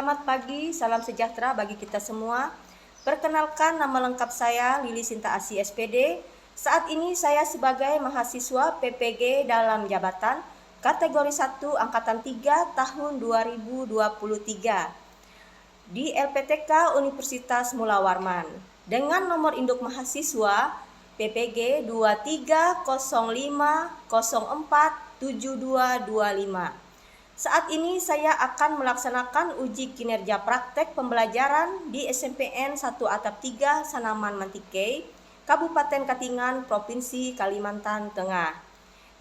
Selamat pagi, salam sejahtera bagi kita semua. Perkenalkan, nama lengkap saya Lili Sinta Asih SPD. Saat ini saya sebagai mahasiswa PPG dalam jabatan kategori 1 angkatan 3 tahun 2023 di LPTK Universitas Mula Warman dengan nomor induk mahasiswa PPG 2305047225. Saat ini saya akan melaksanakan uji kinerja praktek pembelajaran di SMPN 1 Atap 3 Sanaman Mantikei, Kabupaten Katingan, Provinsi Kalimantan Tengah,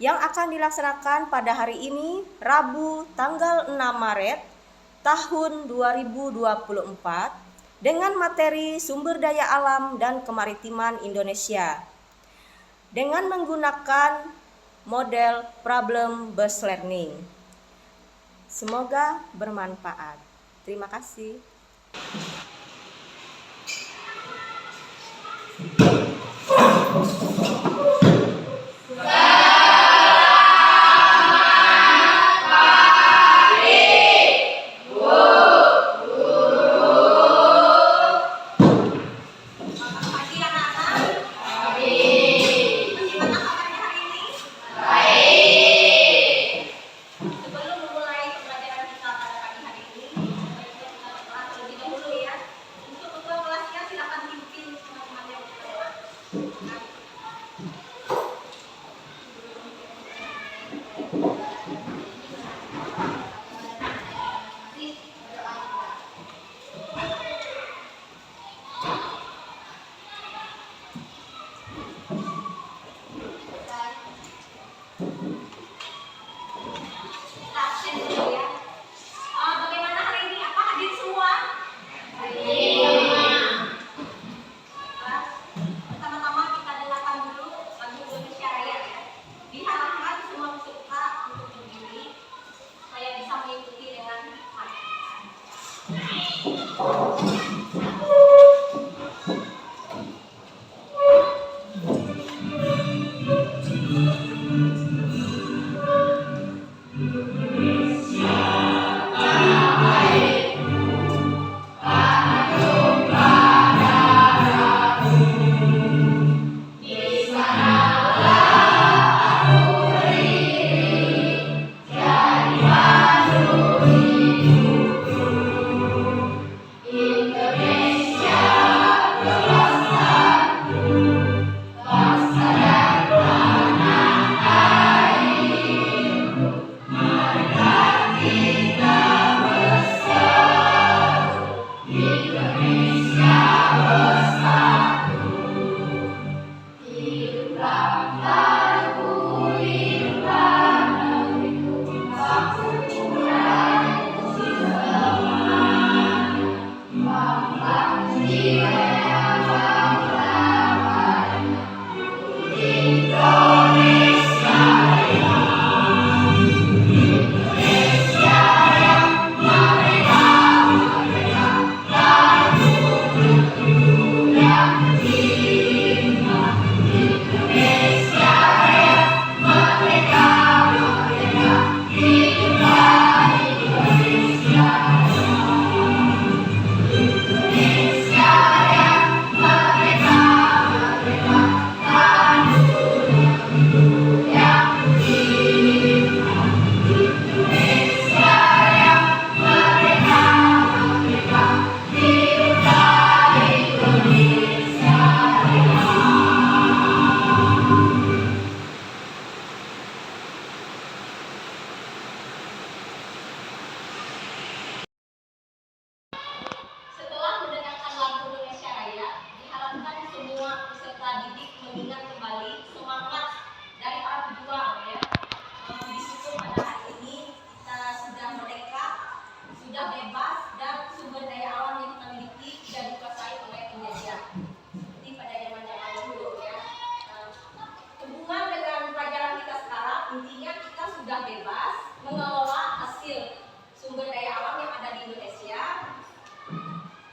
yang akan dilaksanakan pada hari ini, Rabu tanggal 6 Maret tahun 2024 dengan materi sumber daya alam dan kemaritiman Indonesia dengan menggunakan model problem based learning. Semoga bermanfaat. Terima kasih.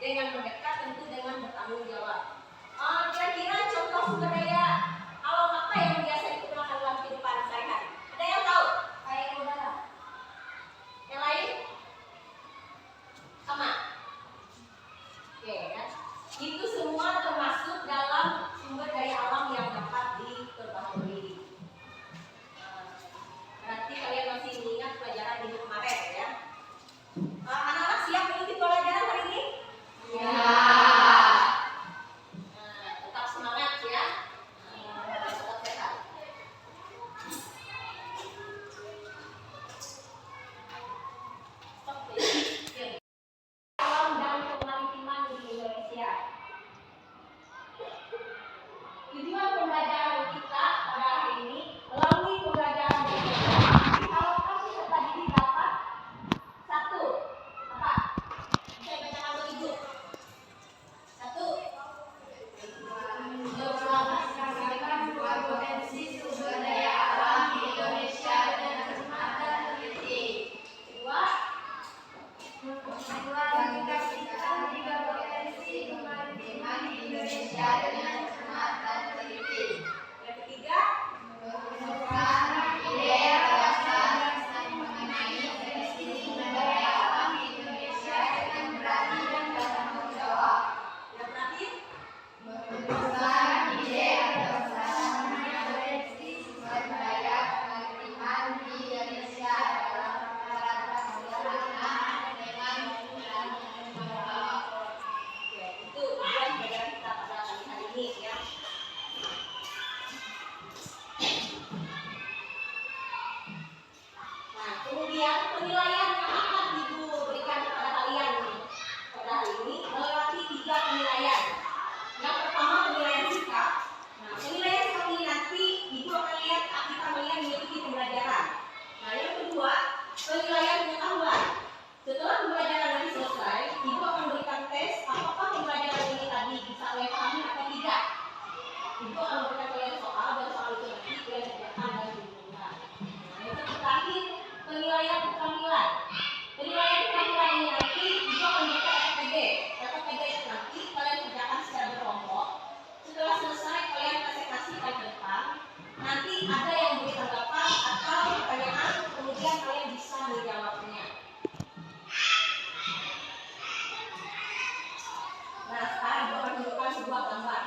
Dengan mendekat tentu dengan bertanggung jawab. Kira-kira contoh sumber daya alam apa yang biasa digunakan dalam kehidupan sehari-hari? Ada yang tahu? Air udara. Yang lain? Sama. Itu semua termasuk dalam sumber daya alam yang dapat diperbaharui. Berarti kalian masih ingat pelajaran minggu kemarin ya? Anak-anak siap mengikuti pelajaran hari ini? Ya. Tetap semangat ya. Tetap sehat. Alam dan kemaritiman di Indonesia. Tujuan pembelajaran kita pada hari ini melalui pembelajaran geografi alokasi serta didik dapat satu apa? Saya bacakan untuk ibu. Satu, mempromosikan dua potensi sumber daya alam di Indonesia dengan cermat dan teliti. Kedua, mengaplikasikan tiga potensi kemaritiman di Indonesia dengan cermat dan teliti. Yang ketiga, menemukan ide dasar mengenai potensi sumber daya alam di Indonesia dengan berani dan bertanggung jawab. Yang terakhir, menemukan ide dasar mengenai potensi sumber daya kemaritiman di Indonesia dalam rangka pelaksanaan dengan berani dan jawab. Oke, itu tujuan pelajaran kita pada hari ini ya. Nah, kemudian penilaian yang akan Ibu berikan kepada kalian pada hari ini melewati 3 penilaian. Yang pertama penilaian sikap. Nah, penilaian sikap ini nanti Ibu akan lihat apakah kalian mengikuti pembelajaran. Nah, yang kedua penilaian pengetahuan. Setelah pembelajaran nanti selesai, Ibu akan berikan tes apakah pembelajaran ini tadi bisa kalian pahami atau tidak. Ibu akan memberikan kalian soal dan soal itu nanti kalian kerjakan dan dibutuhkan. Nah, yang terakhir penilaian keterampilan. Penilaian keterampilan ini nanti Ibu akan memberikan RPD. RPD itu nanti kalian kerjakan secara berkelompok. Setelah selesai kalian presentasikan ke depan. Nanti ada yang beri tanggapan atau pertanyaan, kemudian kalian bisa menjawabnya. Nah, sekarang Ibu akan tunjukkan sebuah gambar.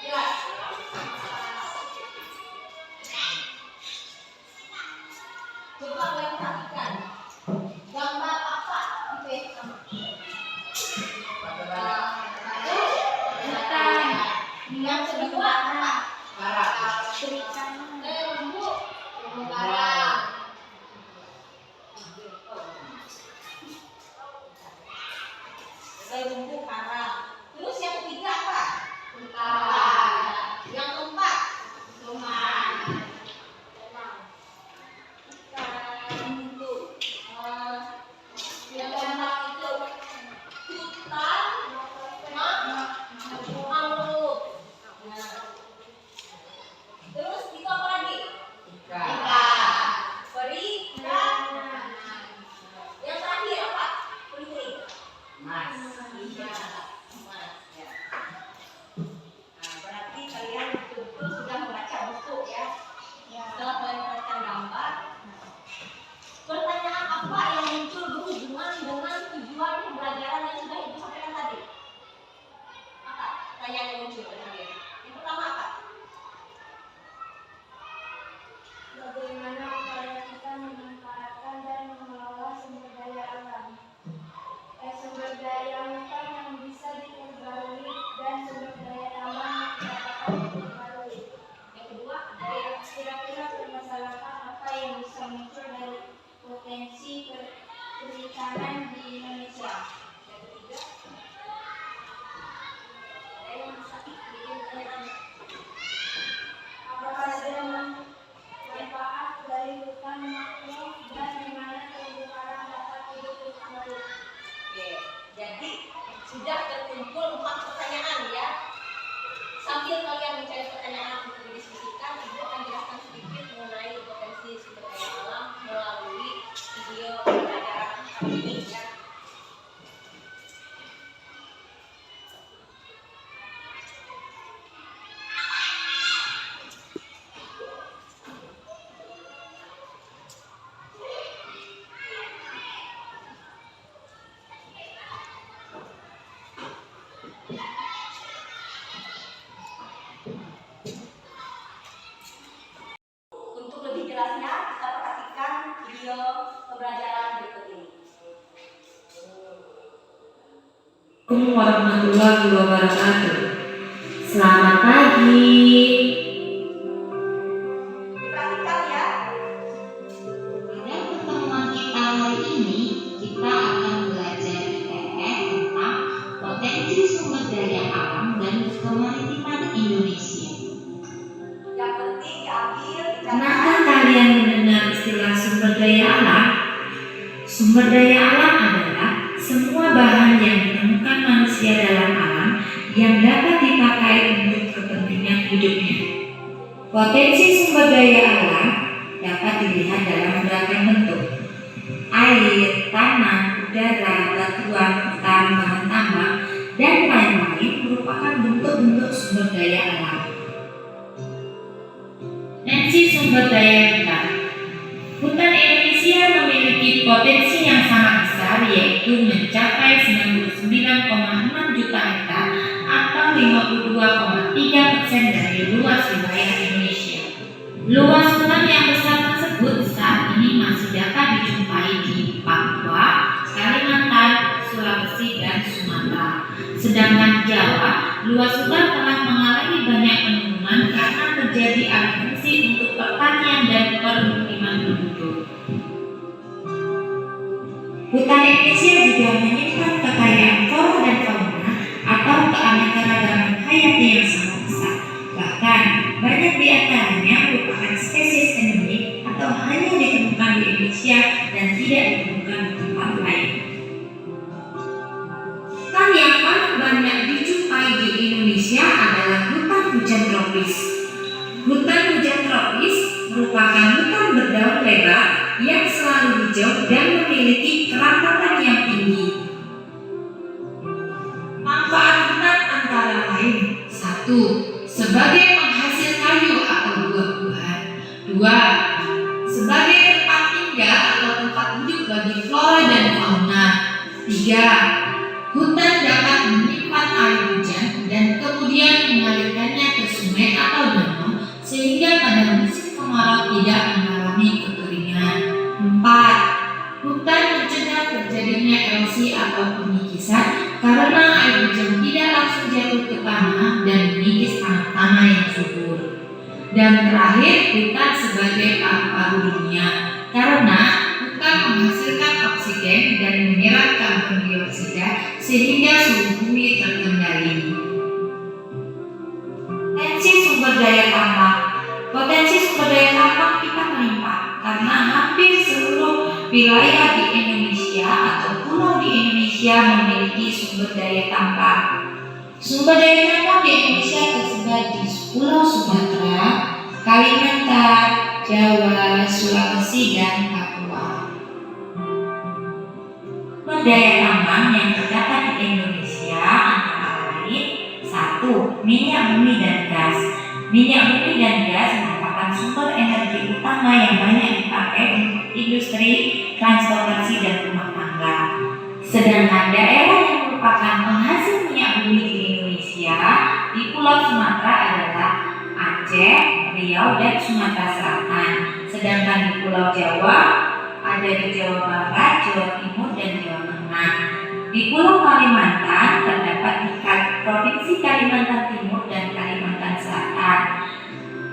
Jelas. Coba kalian perhatikan gambar apa di page kamu? Hutan. Yang kedua apa? Lembu. Garang. Lembu karang. Terus yang ketiga apa? Hutan. Yang keempat? Sungai. Yang keempat itu hutan, mangrove. Terus itu apa lagi? Ikan. Peri dan yang terakhir apa? Peri. Mas. Iya. Mas. Ya. Nah, berarti kalian betul-betul sudah membaca buku ya. Setelah kalian membaca gambar, pertanyaan apa yang muncul berhubungan dengan tujuan pembelajaran yang sudah Ibu sampaikan tadi? Apa pertanyaan yang muncul dari kalian? Yang pertama apa? Bagaimana upaya kita memanfaatkan dan mengelola sumber daya alam? Sumber daya hutan yang bisa diperbarui dan sumber daya alam yang tidak dapat diperbarui. Yang kedua, Kira-kira permasalahan apa yang bisa muncul dari potensi perikanan di Indonesia? yang ketiga, ada yang bisa bikin pertanyaan. Apa saja manfaat dari hutan mangrove dan di mana terumbu karang dapat hidup kembali? Oke, jadi sudah terkumpul 4 pertanyaan ya. Sambil kalian mencari pertanyaan untuk didiskusikan, Ibu akan jelaskan sedikit mengenai potensi sumber daya alam melalui video pembelajaran kali ini ya. pembelajaran berikut ini. Assalamualaikum warahmatullahi wabarakatuh. Selamat pagi. Diperhatikan ya. Pada pertemuan kita hari ini, kita akan belajar IPS tentang potensi sumber daya alam dan kemaritiman Indonesia. Yang penting diambil, Pernahkah kalian mendengar istilah sumber daya alam? Sumber daya alam adalah semua bahan yang ditemukan manusia dalam alam yang dapat dipakai untuk kepentingan hidupnya. Potensi sumber daya alam dapat dilihat dalam beragam bentuk. Air, tanah, udara, batuan, hutan, bahan tambang, dan lain-lain merupakan bentuk-bentuk sumber daya alam. Potensi sumber daya hutan. Hutan Indonesia memiliki potensi yang sangat besar, yaitu mencapai 99,6 juta hektar atau 52,3% dari luas wilayah Indonesia. Luas hutan yang besar tersebut saat ini masih dapat dijumpai di Papua, Kalimantan, Sulawesi, dan Sumatera. Sedangkan Jawa, luas hutan telah mengalami banyak penurunan karena terjadi alih fungsi untuk pertanian dan permukiman penduduk. Hutan Indonesia juga menyimpan kekayaan flora dan fauna atau keanekaragaman hayati yang sangat besar. Bahkan banyak di antaranya merupakan spesies endemik atau hanya ditemukan di Indonesia dan tidak ditemukan di tempat lain. Hutan yang paling banyak dijumpai di Indonesia adalah hutan hujan tropis. Hutan hujan tropis merupakan hutan berdaun lebar yang selalu hijau dan memiliki kerapatan yang tinggi. Manfaat hutan antara lain: 1. Sebagai penghasil kayu atau buah-buahan. 2. Sebagai tempat tinggal atau tempat hidup bagi flora dan fauna. 3. Hutan dapat menyimpan air hujan dan kemudian mengalirkannya ke sungai atau danau sehingga pada musim kemarau tidak mengalami kekeringan. 4. Hutan mencegah terjadinya erosi atau pengikisan karena air hujan tidak langsung jatuh ke tanah dan mengikis tanah-tanah yang subur. Dan terakhir, hutan sebagai paru-paru dunia karena hutan menghasilkan oksigen dan menyerap karbon dioksida sehingga suhu bumi terkendali. Potensi sumber daya tambang. Potensi sumber daya tambang kita melimpah karena hampir seluruh wilayah di Indonesia atau pulau di Indonesia memiliki sumber daya tambang. Sumber daya tambang di Indonesia tersebar di Pulau Sumatera, Kalimantan, Jawa, Sulawesi, dan Papua. Sumber daya tambang yang terdapat di Indonesia antara lain: 1. Minyak bumi dan gas. Minyak bumi dan gas merupakan sumber energi utama yang banyak dipakai untuk industri, transportasi, dan rumah tangga. Sedangkan daerah yang merupakan penghasil minyak bumi di Indonesia di Pulau Sumatera adalah Aceh, Riau, dan Sumatera Selatan. Sedangkan di Pulau Jawa ada di Jawa Barat, Jawa Timur, dan Jawa Tengah. Di Pulau Kalimantan terdapat di Provinsi Kalimantan Timur dan Kalimantan Selatan.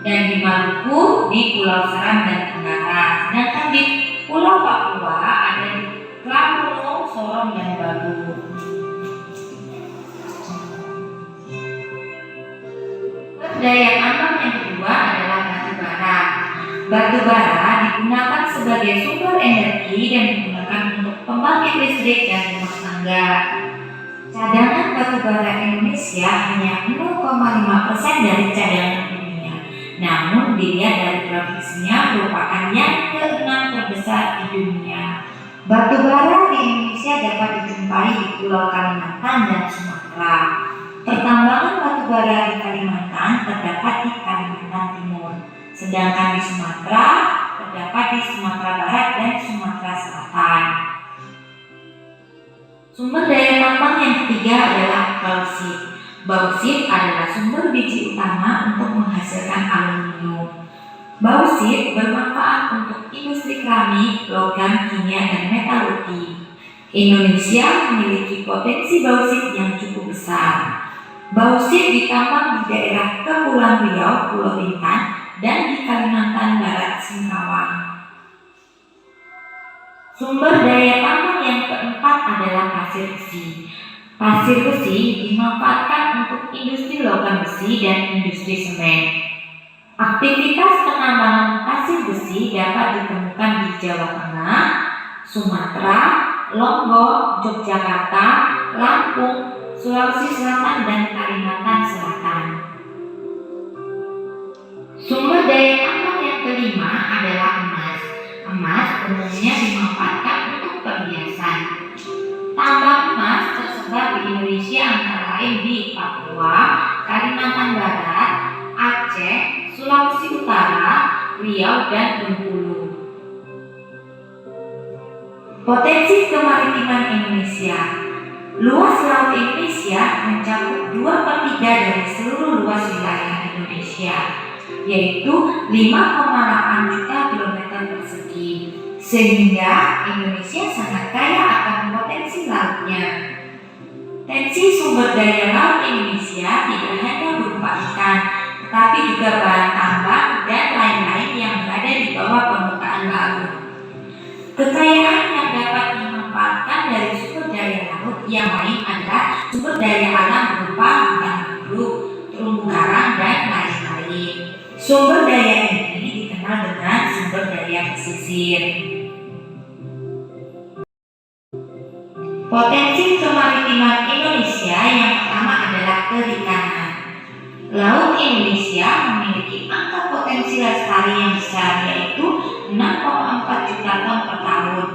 Dan di Maluku di Pulau Seram dan Tenggara. Sedangkan di Pulau Papua ada di Klabolo, Sorong, dan Bagu. Daya tambang yang kedua adalah batu bara. Batu bara digunakan sebagai sumber energi dan digunakan untuk pembangkit listrik dan rumah tangga. Cadangan batu bara Indonesia hanya 0,5% dari cadangan dunia. Namun dilihat dari produksinya merupakan yang ke-6 terbesar di dunia. Batu bara di Indonesia dapat dijumpai di Pulau Kalimantan dan Sumatera. Pertambangan batu bara di Kalimantan terdapat di Kalimantan Timur, sedangkan di Sumatera terdapat di Sumatera Barat dan Sumatera Selatan. Sumber daya tambang yang ketiga adalah bauksit. Bauksit adalah sumber biji utama untuk menghasilkan aluminium. Bauksit bermanfaat untuk industri keramik, logam, kimia, dan metalurgi. Indonesia memiliki potensi bauksit yang cukup besar. Bauksit ditambang di daerah Kepulauan Riau, Pulau Bintan, dan di Kalimantan Barat, Singkawang. Sumber daya tambang yang keempat adalah pasir besi. Pasir besi dimanfaatkan untuk industri logam besi dan industri semen. Aktivitas penambangan pasir besi dapat ditemukan di Jawa Tengah, Sumatera, Lombok, Yogyakarta, Lampung, Sulawesi Selatan, dan Kalimantan Selatan. Sumber daya tambang yang kelima adalah emas. Emas umumnya dimanfaatkan untuk perhiasan. Tambang emas tersebar di Indonesia antara lain di Papua, Kalimantan Barat, Aceh, Sulawesi Utara, Riau, dan Bengkulu. Potensi kemaritiman Indonesia. Luas laut Indonesia mencakup 2/3 dari seluruh luas wilayah Indonesia, yaitu 5,8 juta kilometer persegi, sehingga Indonesia sangat kaya akan potensi lautnya. Potensi sumber daya laut Indonesia tidak hanya berupa ikan, tetapi juga bahan tambang dan lain-lain yang berada di bawah permukaan laut. Kekayaan yang dapat dimanfaatkan dari sumber daya laut yang lain adalah sumber daya alam berupa hutan mangrove, terumbu karang, dan lain-lain. Sumber daya ini dikenal dengan sumber daya pesisir. Potensi kemaritiman Indonesia yang pertama adalah perikanan. Laut Indonesia memiliki angka potensi lestari yang besar, yaitu 6,4 juta ton per tahun.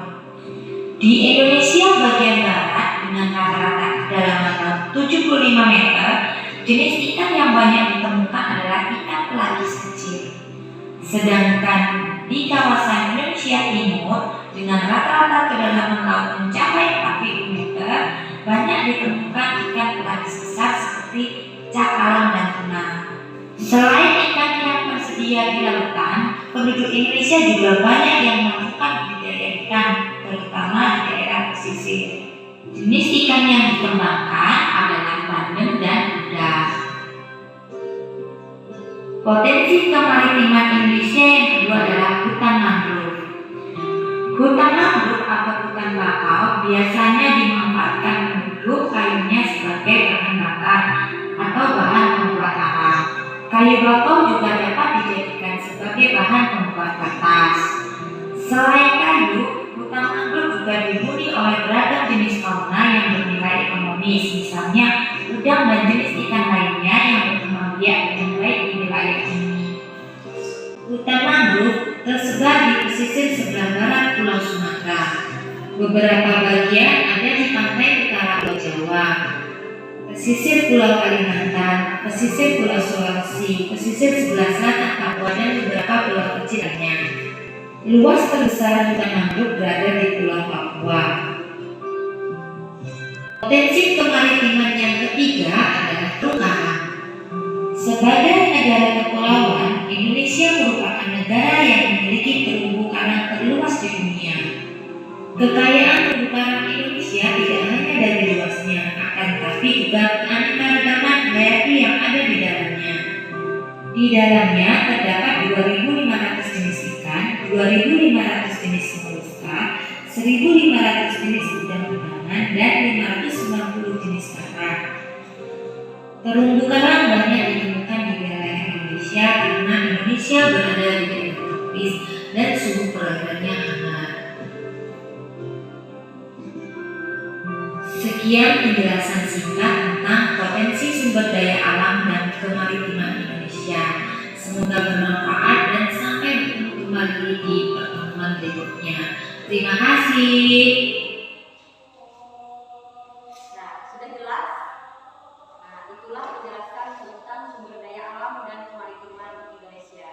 Di Indonesia bagian barat dengan rata-rata kedalaman laut 75 meter, jenis ikan yang banyak ditemukan adalah ikan pelagis kecil. Sedangkan di kawasan Indonesia Timur dengan rata-rata kedalaman laut mencapai 40 meter, banyak ditemukan ikan pelagis besar seperti cakalang dan tuna. Selain ikan yang tersedia di lautan, penduduk Indonesia juga banyak yang melakukan budidaya ikan, terutama di daerah pesisir. Jenis ikan yang dikembangkan adalah bandeng dan udang. Potensi kemaritiman Indonesia yang kedua adalah hutan mangrove. Hutan mangrove atau hutan bakau biasanya dimanfaatkan penduduk kayunya sebagai bahan bakar atau bahan pembuat arang. Kayu bakau juga dapat dijadikan sebagai bahan pembuat kertas. Selain kayu, hutan mangrove juga dihuni oleh beragam jenis fauna yang bernilai ekonomis, misalnya udang dan jenis ikan lainnya yang berkembang biak dengan baik di wilayah ini. Hutan mangrove tersebar di pesisir sebelah barat Pulau Sumatera. Beberapa bagian ada di pantai utara Pulau Jawa, pesisir Pulau Kalimantan, pesisir Pulau Sulawesi, pesisir sebelah selatan Papua, dan beberapa pulau kecil lainnya. Luas terbesar hutan mangrove berada di Pulau Papua. Potensi kemaritiman yang ketiga adalah terumbu karang. Sebagai negara kepulauan, Indonesia merupakan negara yang memiliki terumbu karang terluas di dunia. Kekayaan terumbu karang Indonesia tidak hanya dari luasnya, akan tetapi juga keanekaragaman hayati yang ada di dalamnya. Di dalamnya terdapat 2.500 jenis ikan, 2.500 jenis moluska, 1.500 jenis udang-udangan, dan 590 jenis karang. Terumbu karang banyak ditemukan di wilayah Indonesia karena Indonesia berada di daerah tropis dan suhu perairannya hangat. Sekian penjelasan singkat tentang potensi sumber daya alam dan kemaritiman Indonesia. Semoga bermanfaat dan sampai bertemu kembali di pertemuan berikutnya. Terima kasih. Nah, sudah jelas? Nah, itulah penjelasan tentang sumber daya alam dan kemaritiman Indonesia.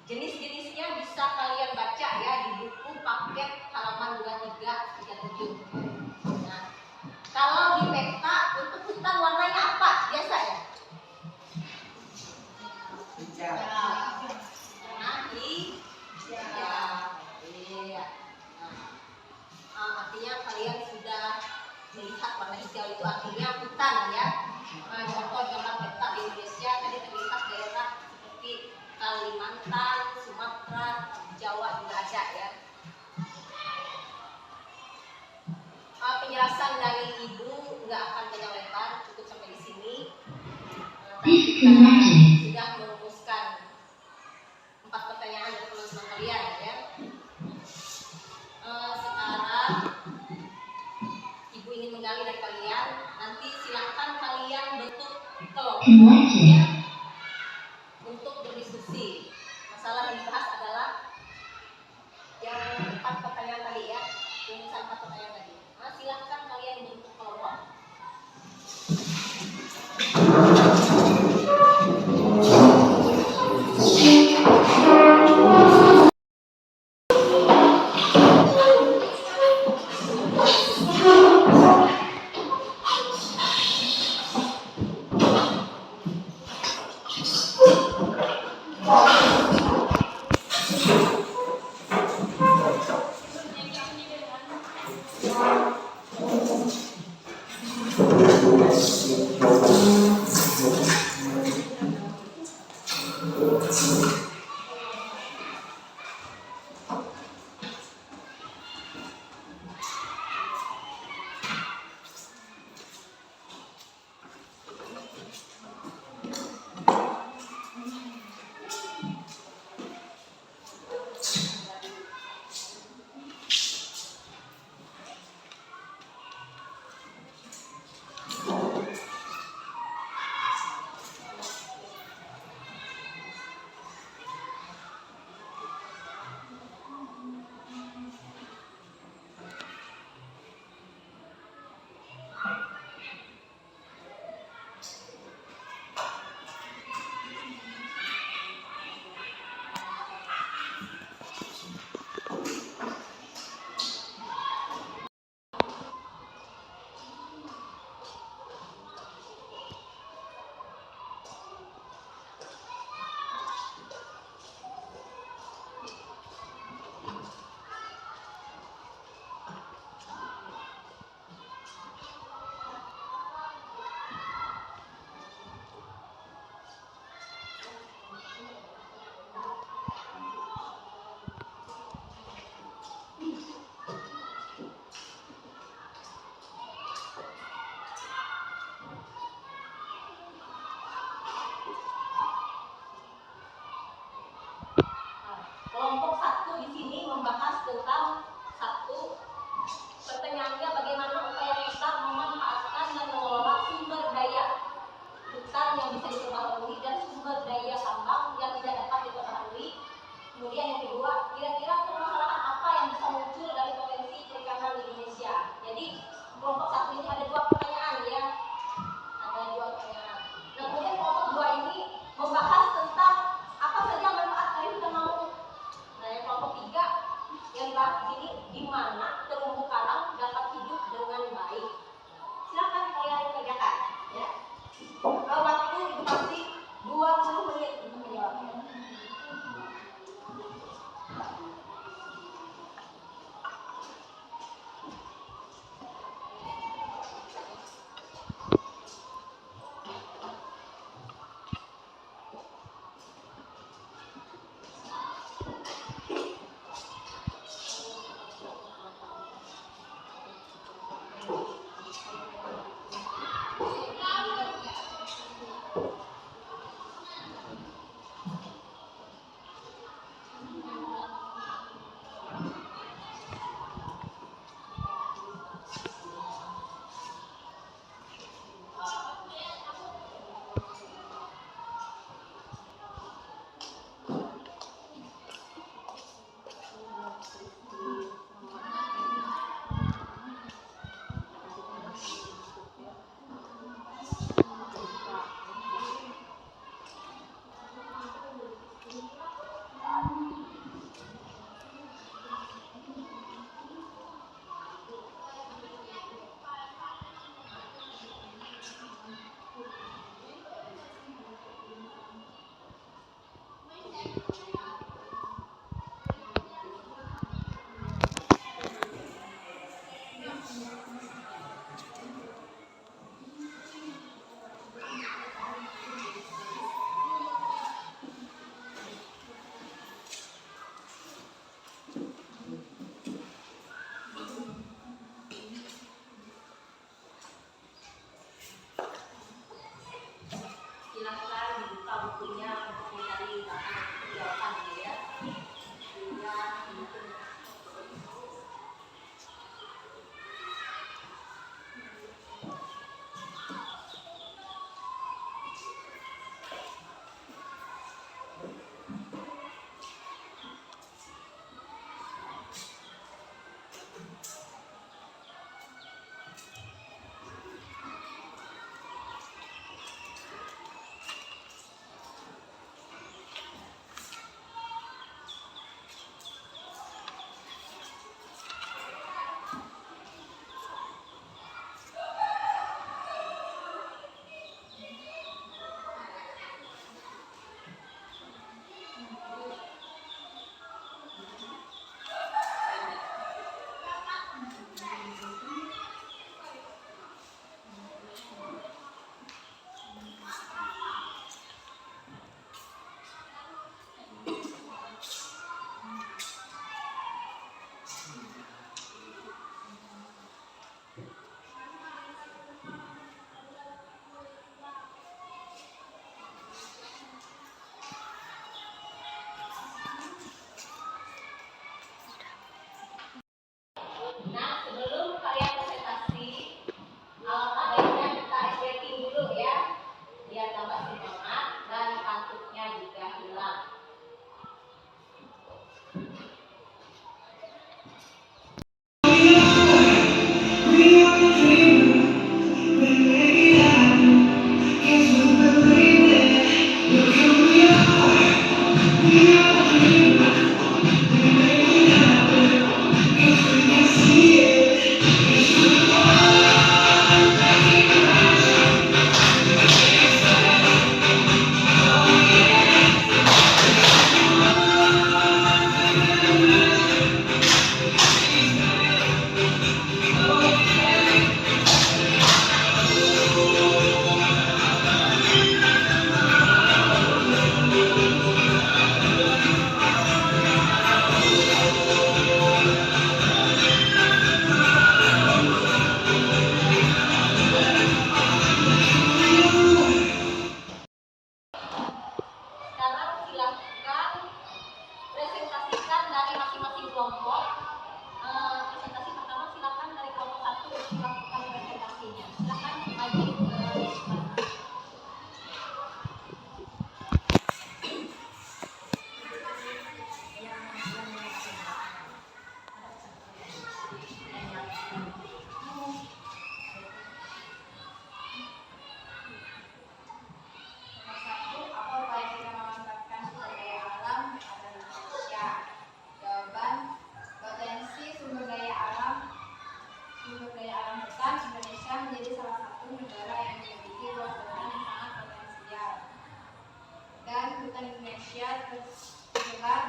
Jenis-jenisnya bisa kalian baca ya di buku paket halaman 23-37. Nah, kalau di peta untuk hutan warnanya apa? Biasa ya? Kalimantan, Sumatera, Jawa juga ada ya. Penjelasan dari Ibu nggak akan panjang lebar, cukup sampai di sini. Kita sudah merumuskan 4 pertanyaan dari teman-teman kalian ya. Sekarang Ibu ingin menggali dari kalian, nanti silakan kalian bentuk kelompok ya, untuk berdiskusi. Masalah yang dibahas adalah yang 4 pertanyaan tadi ya, rumusan 4 pertanyaan tadi. Nah, silakan kalian bentuk kelompok. Kelompok 1 di sini membahas tentang 1, pertanyaannya bagaimana upaya kita memanfaatkan dan mengelola sumber daya hutan yang bisa diperbaharui dan sumber daya tambang yang tidak dapat diperbaharui. Kemudian yang kedua, kira-kira permasalahan apa yang bisa muncul dari potensi perikanan di Indonesia. Jadi kelompok 1 ini ada 2 pertanyaan ya, ada 2 pertanyaan. Nah, kemudian kelompok 2 ini membahas tentang apa saja manfaat dari hutan mangrove. Nah, yang kelompok 3 yang dibahas di sini, di mana terumbu karang dapat hidup dengan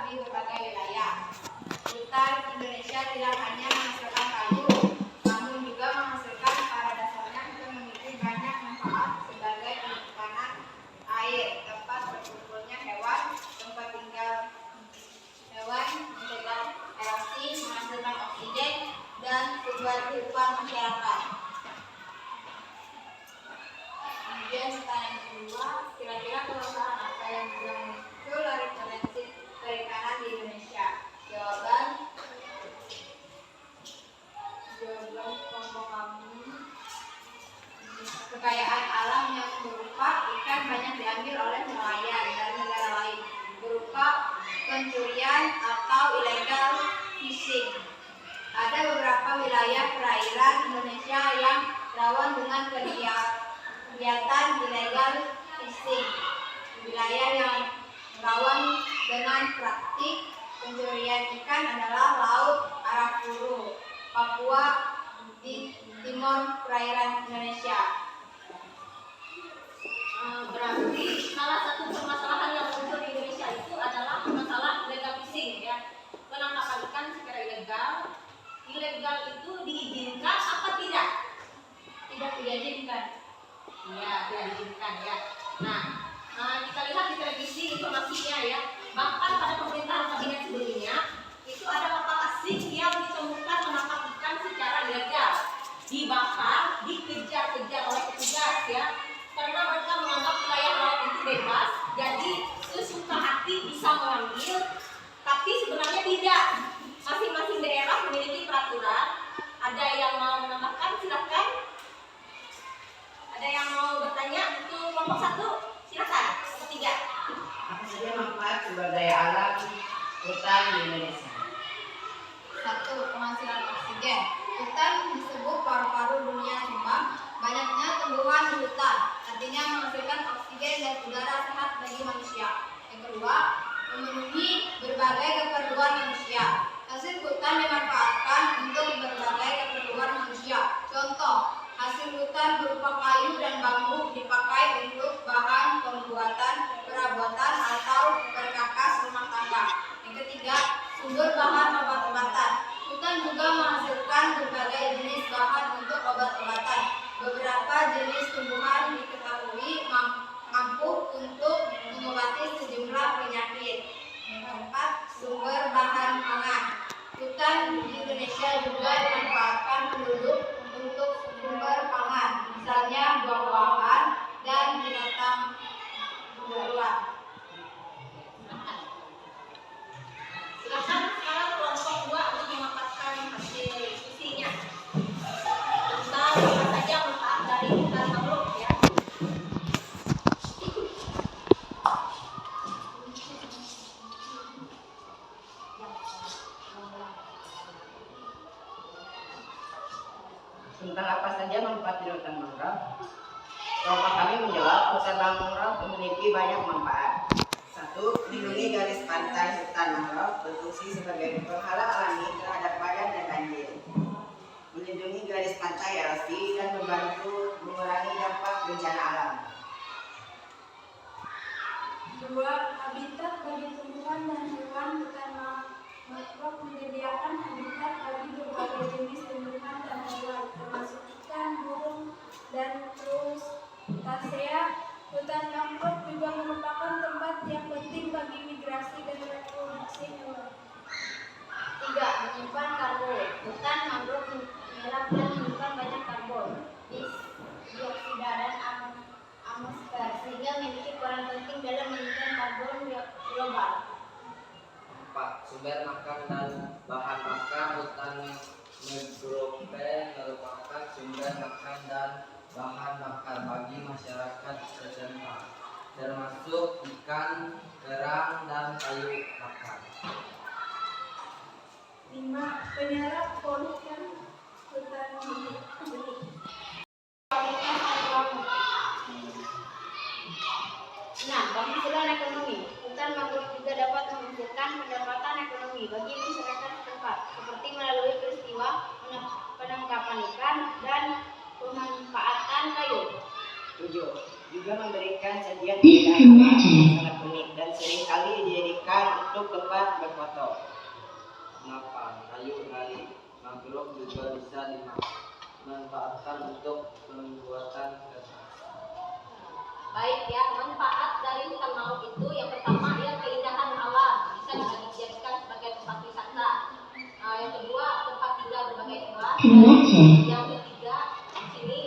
di berbagai wilayah. Hutan Indonesia tidak hanya menghasilkan kayu, namun juga menghasilkan pada dasarnya hutan memiliki banyak manfaat sebagai penyimpanan air, tempat berkumpulnya hewan, tempat tinggal hewan, mencegah erupsi, menghasilkan oksigen, dan sumber kehidupan masyarakat. Kemudian pertanyaan kedua, kira-kira kerusakan apa yang muncul dari potensi perikanan di Indonesia? Jawaban kelompok kami, kekayaan alam yang berupa ikan banyak diambil oleh nelayan dari negara lain berupa pencurian atau illegal fishing. Ada beberapa wilayah perairan Indonesia yang rawan dengan kegiatan illegal fishing. Wilayah yang rawan dengan praktik pencurian ikan adalah Laut Arafuru, Papua, di timur perairan Indonesia. Berarti salah satu permasalahan yang muncul di Indonesia itu adalah masalah illegal fishing, ya, penangkapan ikan secara ilegal. Ilegal itu diizinkan apa tidak? Tidak diizinkan. Iya, tidak diizinkan, ya. Nah, kita lihat di televisi informasinya, ya, bahkan pada pemerintahan kabinet sebelumnya itu ada kapal asing yang ditemukan menangkap ikan secara ilegal, dibakar, dikejar-kejar oleh petugas, ya, karena mereka menganggap wilayah laut itu bebas, jadi sesuka hati bisa mengambil, tapi sebenarnya tidak. Masing-masing daerah memiliki peraturan. Ada yang mau menambahkan, silakan. Ada yang mau bertanya untuk kelompok 1? Silakan. Kelompok 3. Apa saja manfaat sumber daya alam hutan di Indonesia? 1. Penghasilan oksigen. Hutan disebut paru-paru dunia sebab banyaknya tumbuhan di hutan, artinya menghasilkan oksigen dan udara sehat bagi manusia. Yang kedua, memenuhi berbagai keperluan manusia. Hasil hutan dimanfaatkan untuk berbagai keperluan manusia. Contoh, hasil hutan berupa kayu dan bambu dipakai untuk bahan pembuatan, perabotan, atau perkakas rumah tangga. Yang ketiga, sumber bahan obat-obatan. Hutan juga menghasilkan berbagai jenis bahan untuk obat-obatan. Beberapa jenis tumbuhan diketahui mampu untuk mengobati sejumlah penyakit. Yang keempat, sumber bahan pangan. Hutan di Indonesia juga dimanfaatkan penduduk untuk sumber pangan, misalnya buah-buahan dan binatang buruan. Silakan sekarang kelompok 2 untuk memaparkan hasil diskusinya tentang apa saja manfaat dari hutan mangrove, ya. Tentang apa saja manfaat dari hutan mangrove? Kelompok kami menjawab, hutan mangrove memiliki banyak manfaat. 1. Melindungi garis pantai hutan mangrove berfungsi sebagai penghalang alami terhadap padat dan banjir. Melindungi garis pantai erosi dan membantu mengurangi dampak bencana alam. 2. Habitat bagi tumbuhan dan hewan. Hutan mangrove menyediakan habitat bagi berbagai jenis tumbuhan dan hewan, termasuk ikan, burung, dan crustacea. Hutan mangrove juga merupakan tempat yang penting bagi migrasi dan reproduksi hewan. 3. Menyimpan karbon. Hutan mangrove menyerap dan menyimpan banyak karbon, dioksida, dan atmosfer, sehingga memiliki peran penting dalam menyimpan karbon global. 4. Sumber makan dan bahan makan. Hutan mangrove merupakan sumber makan dan bahan makan bagi masyarakat setempat, termasuk ikan, kerang, dan kayu makan. 5. Penyerap polutan hutan benih. Nah, penghasilan ekonomi. Hutan mangrove juga dapat menghasilkan pendapatan ekonomi bagi masyarakat setempat, seperti melalui peristiwa penangkapan ikan dan pemanfaatan kayu. 7. Juga memberikan sajian keindahan alam yang sangat sangat unik dan seringkali dijadikan untuk tempat berfoto. Kenapa? Kayu dari mangrove juga bisa dimanfaatkan untuk pembuatan kertas. Baik ya, manfaat dari hutan mangrove itu yang pertama ya keindahan alam, bisa dijadikan sebagai tempat wisata. Yang kedua tempat tinggal berbagai hewan. Yang ketiga di sini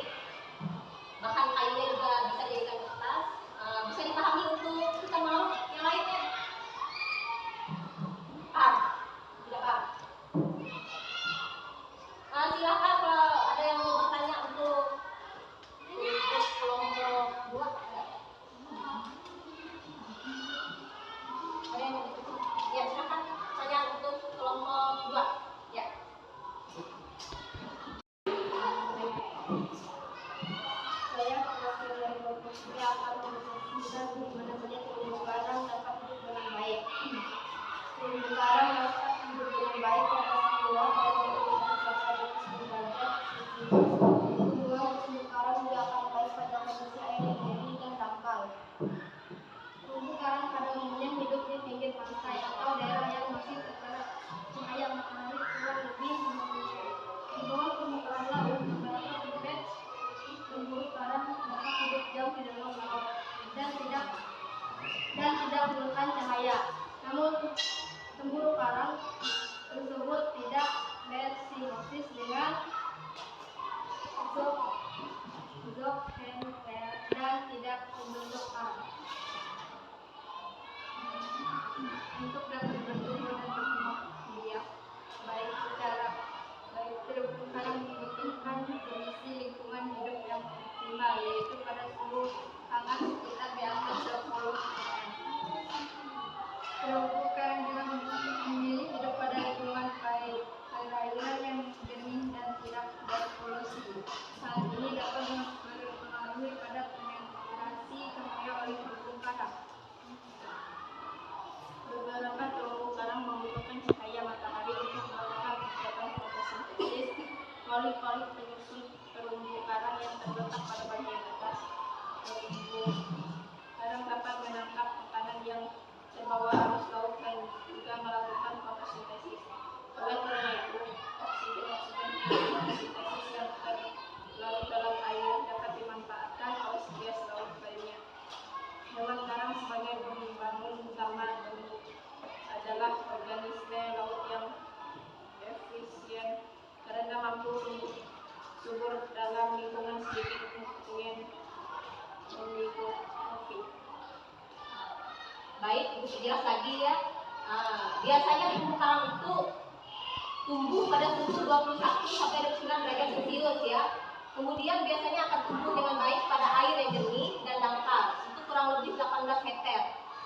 bahan kayunya juga bisa dijadikan kertas. Bisa dipahami untuk hutan mangrove yang lainnya. Paham? Tidak paham? Silakan kalau ada yang mau bertanya untuk kelompok 2. Ada yang mau bertanya? Ya, silakan tanya untuk kelompok 2. Ya. Saya perwakilan dari kelompok 3 akan mempresentasikan bagaimana saja terumbu karang dapat hidup dengan baik. Terumbu karang dapat hidup dengan baik dapat keluar dari kehidupan selama 29 derajat. Kedua, terumbu karang juga akan baik pada kondisi air yang jernih dan dangkal. Terumbu karang pada umumnya hidup di pinggir pantai atau daerah yang masih terkena cahaya matahari kurang lebih 50 jam. Di bawah permukaan laut beberapa bibit terumbu karang dapat hidup jauh di dalam laut dan tidak menekan cahaya. Namun terumbu karang tersebut tidak bersimbiosis dengan zooxanthellae dan tidak membentuk karang. Untuk dapat bertumbuh dan berkembang biak baik terumbu karang membutuhkan kondisi lingkungan hidup yang optimal, yaitu pada suhu hangat sekitar di atas 20°C. Terumbu karang juga memilih hidup pada lingkungan perairan yang jernih dan tidak berpolusi. Hal ini dapat berpengaruh pada penetrasi cahaya oleh terumbu karang. Beberapa terumbu karang membutuhkan cahaya matahari untuk melakukan kegiatan fotosintesis. Polik-polik penyusun terumbu karang yang terletak pada bagian atas terumbu karang dapat menangkap makanan yang terbawa arus laut dan juga melakukan fotosintesis. Oleh karena itu, oksigen fotosintesis yang terlarut dalam air dapat dimanfaatkan oleh spesies laut lainnya. Hewan karang sebagai pembangun utama adalah organisme laut yang efisien karena mampu subur dalam lingkungan sedikit nutrien mengikuti. Baik, Ibu jelas lagi ya. Biasanya terumbu karang itu tumbuh pada suhu 21 sampai 29 derajat Celcius ya. Kemudian biasanya akan tumbuh dengan baik pada air yang jernih dan dangkal. Itu kurang lebih 18 meter.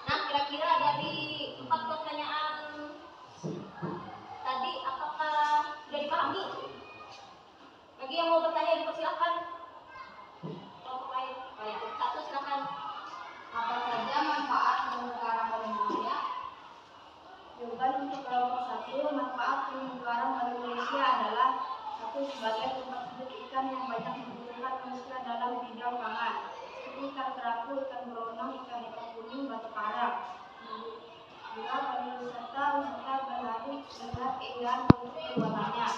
Nah, kira-kira dari 4 pertanyaan tadi apakah sudah dipahami? Bagi yang mau bertanya dipersilakan. Kelompok lain. Baik, satu silakan. Apa saja manfaat terumbu karang pada manusia? Jawaban untuk kelompok 1, manfaat terumbu karang pada manusia adalah 1. Sebagai tempat hidup ikan yang banyak dibutuhkan manusia dalam bidang pangan, seperti ikan kerapu, ikan beronang, ikan kuning, batu karang. 2. Pariwisata berlari dengan keindahan untuk perbuatannya.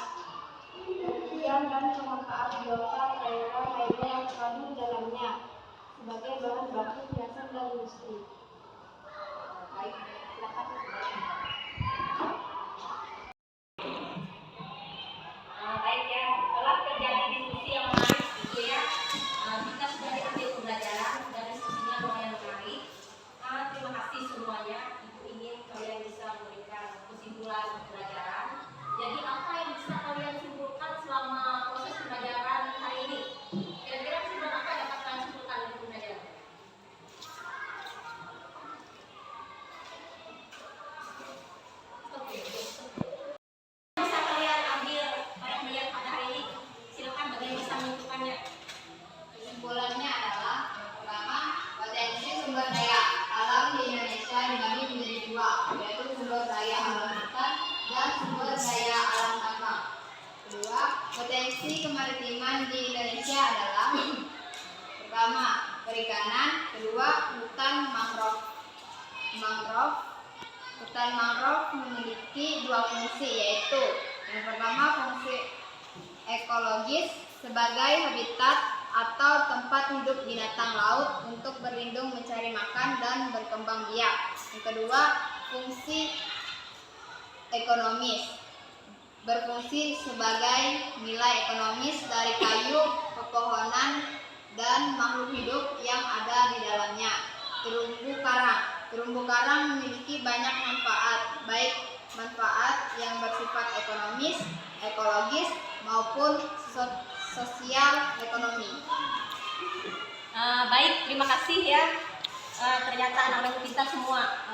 Kemudian dan pemanfaat biota perairan lainnya yang terkandung di dalamnya sebagai bahan baku hiasan dan industri. Baik, silakan. Baik ya, telah terjadi diskusi yang menarik gitu ya. Kita sudah diambil pembelajaran dan diskusinya lumayan menarik. Terima kasih semuanya. Ibu ingin kalian bisa memberikan kesimpulan pembelajaran. Jadi apa yang bisa kalian simpulkan selama proses pembelajaran hari ini? Kira-kira kesimpulan apa yang dapat kalian simpulkan dari pembelajaran? Bisa kalian ambil pada pembelajaran pada hari ini? Silakan bagi yang bisa menentukannya. Kesimpulannya adalah pertama, potensi sumber daya alam di Indonesia dibagi menjadi dua, yaitu sumber daya alam hutan dan sumber daya alam tambang. Kedua, potensi kemaritiman di Indonesia adalah pertama, perikanan, kedua, hutan mangrove. mangrove. Hutan mangrove memiliki dua fungsi, yaitu yang pertama fungsi ekologis sebagai habitat atau tempat hidup binatang laut untuk berlindung, mencari makan, dan berkembang biak. Yang kedua, fungsi ekonomis, berfungsi sebagai nilai ekonomis dari kayu, pepohonan, dan makhluk hidup yang ada di dalamnya. Terumbu karang. Terumbu karang memiliki banyak manfaat, baik manfaat yang bersifat ekonomis, ekologis, maupun sosial ekonomi. Baik, terima kasih ya. Ternyata anak-anak kita semua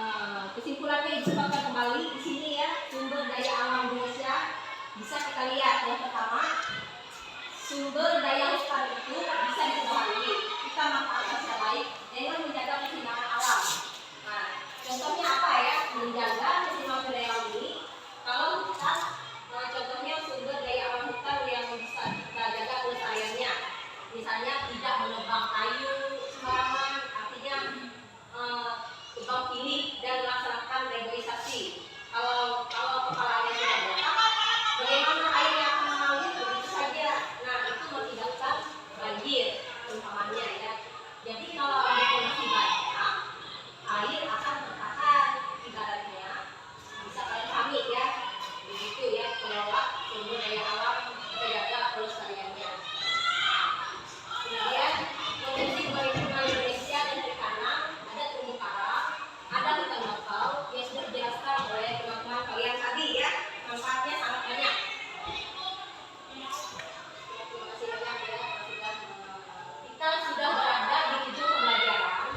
kesimpulannya disebutkan kembali di sini ya. Sumber daya alam Indonesia bisa kita lihat. Yang pertama, sumber daya hutan itu bisa dikembali. Kita manfaatkan secara baik dengan menjaga keseimbangan alam. Nah, contohnya apa ya? Menjaga keseimbangan daya alam ini. Kalau hutan, contohnya sumber daya alam hutan yang bisa kita jaga pelestariannya. Misalnya tidak menebang kayu sembarangan, artinya tebang pilih dan melaksanakan reboisasi. Kalau kepalanya sudah botak, bagaimana airnya akan mengalir begitu saja. Nah, itu mengakibatkan banjir umpamanya ya. Jadi kalau ada kondisi banyak, air akan tertahan, ibaratnya bisa kalian pahami ya. Begitu ya, kelola sumber daya alam, kita jaga pelestariannya. Kemudian potensi perlindungan Indonesia dan perikanan, ada terumbu karang, ada hutan bakau yang sudah dijelaskan oleh teman-teman kalian tadi ya. Manfaatnya sangat banyak. Terima kasih banyak ya. Kita sudah berada di ujung pembelajaran.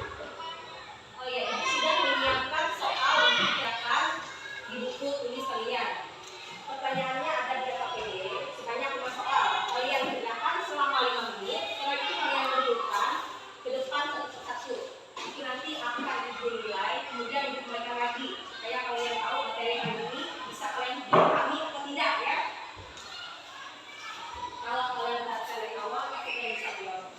Oh ya, ini sudah menyiapkan soal dikerjakan di buku tulis kalian. Pertanyaannya ada di KPD sebanyak 5 soal. Kalian kerjakan selama 5 menit. Setelah itu kalian lanjutkan ke depan satu-satu. Itu nanti akan dinilai, kemudian dikembalikan lagi. Supaya kalian tahu materi hari ini bisa kalian pahami atau tidak ya. Kalau kalian perhatikan dari awal, pasti kalian bisa jawab.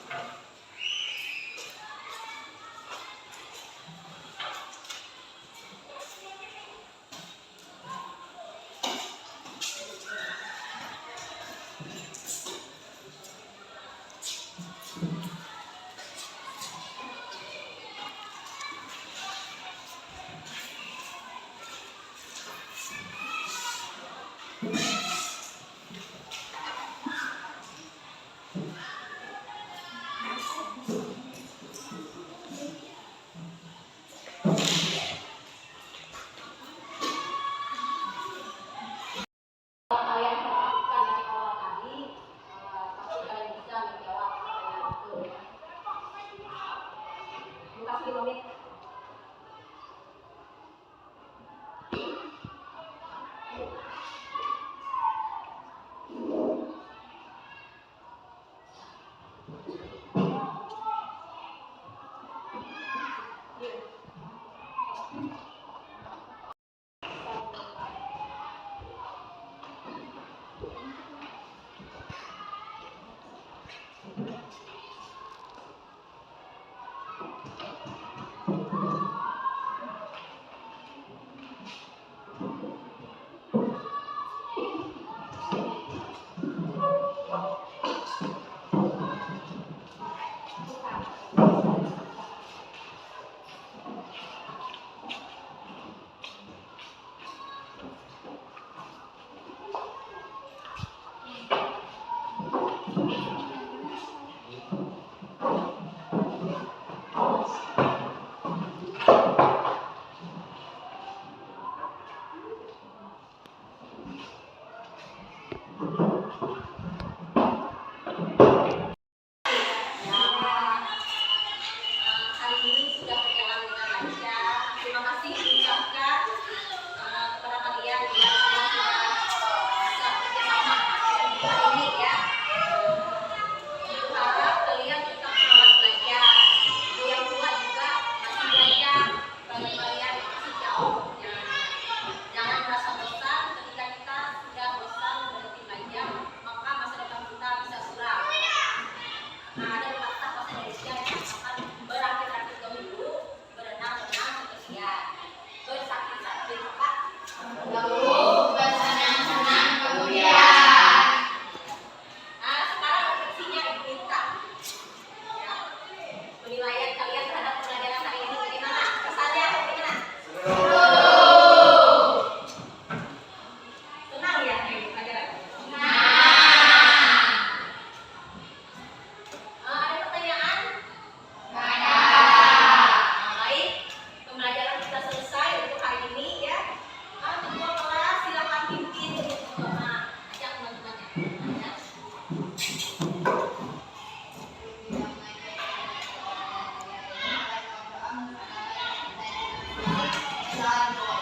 Kalian perhatikan dari awal tadi, pasti kalian bisa menjawab pertanyaan itu ya. Terima kasih 5 menit. Satu